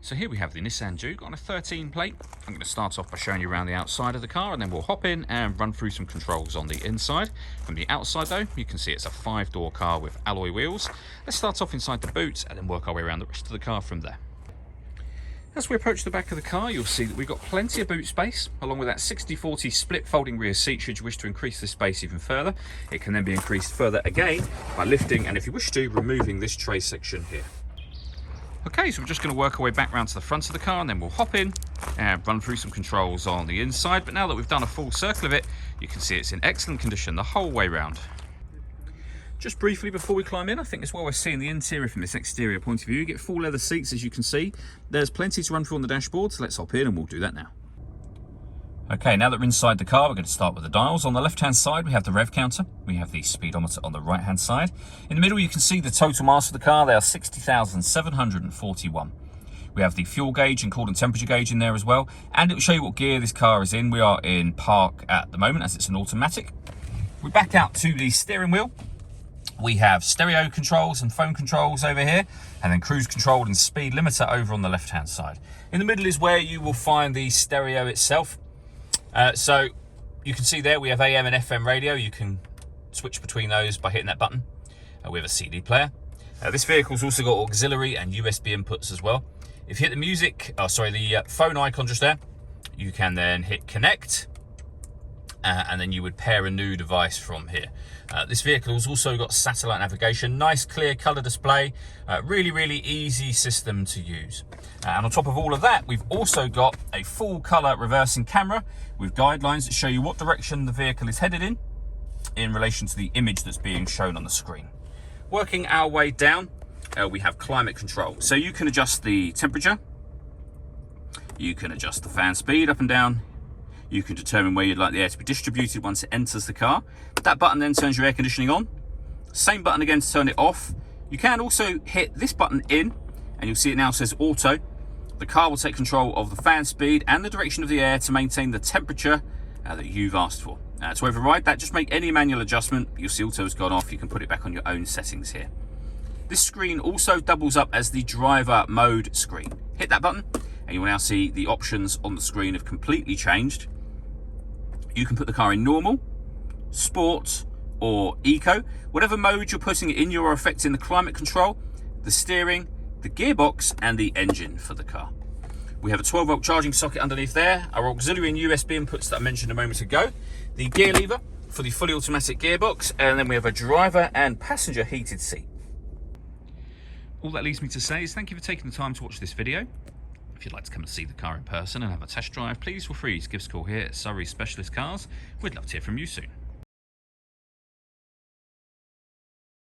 So here we have the Nissan Juke on a 13 plate. I'm going to start off by showing you around the outside of the car, and then we'll hop in and run through some controls on the inside. From the outside though, you can see it's a 5-door car with alloy wheels. Let's start off inside the boot and then work our way around the rest of the car from there. As we approach the back of the car, you'll see that we've got plenty of boot space, along with that 60/40 split folding rear seat should you wish to increase the space even further. It can then be increased further again by lifting and, if you wish to, removing this tray section here. Okay, so we're just going to work our way back round to the front of the car, and then we'll hop in and run through some controls on the inside. But now that we've done a full circle of it, you can see it's in excellent condition the whole way round. Just briefly before we climb in, I think it's well worth seeing the interior from this exterior point of view. You get full leather seats, as you can see. There's plenty to run through on the dashboard, so let's hop in and we'll do that now. Okay, now that we're inside the car, we're going to start with the dials. On the left-hand side, we have the rev counter. We have the speedometer on the right-hand side. In the middle, you can see the total miles of the car. They are 60,741. We have the fuel gauge and coolant temperature gauge in there as well. And it will show you what gear this car is in. We are in park at the moment, as it's an automatic. We back out to the steering wheel. We have stereo controls and phone controls over here, and then cruise control and speed limiter over on the left-hand side. In the middle is where you will find the stereo itself. So you can see there we have AM and FM radio. You can switch between those by hitting that button. We have a CD player. This vehicle's also got auxiliary and USB inputs as well. If you hit the the phone icon just there, you can then hit connect, and then you would pair a new device from here. This vehicle has also got satellite navigation, nice clear colour display, really easy system to use. And on top of all of that, we've also got a full colour reversing camera with guidelines that show you what direction the vehicle is headed in relation to the image that's being shown on the screen. Working our way down, we have climate control. So you can adjust the temperature, you can adjust the fan speed up and down, you can determine where you'd like the air to be distributed once it enters the car. That button then turns your air conditioning on. Same button again to turn it off. You can also hit this button in, and you'll see it now says auto. The car will take control of the fan speed and the direction of the air to maintain the temperature that you've asked for. To override that, just make any manual adjustment. You'll see auto has gone off. You can put it back on your own settings here. This screen also doubles up as the driver mode screen. Hit that button, and you will now see the options on the screen have completely changed. You can put the car in normal, sport, or eco. Whatever mode you're putting it in, you're affecting the climate control, the steering, the gearbox, and the engine for the car. We have a 12-volt charging socket underneath there, our auxiliary and USB inputs that I mentioned a moment ago, the gear lever for the fully automatic gearbox, and then we have a driver and passenger heated seat. All that leaves me to say is thank you for taking the time to watch this video. If you'd like to come and see the car in person and have a test drive, please feel free to give us a call here at Surrey Specialist Cars. We'd love to hear from you soon.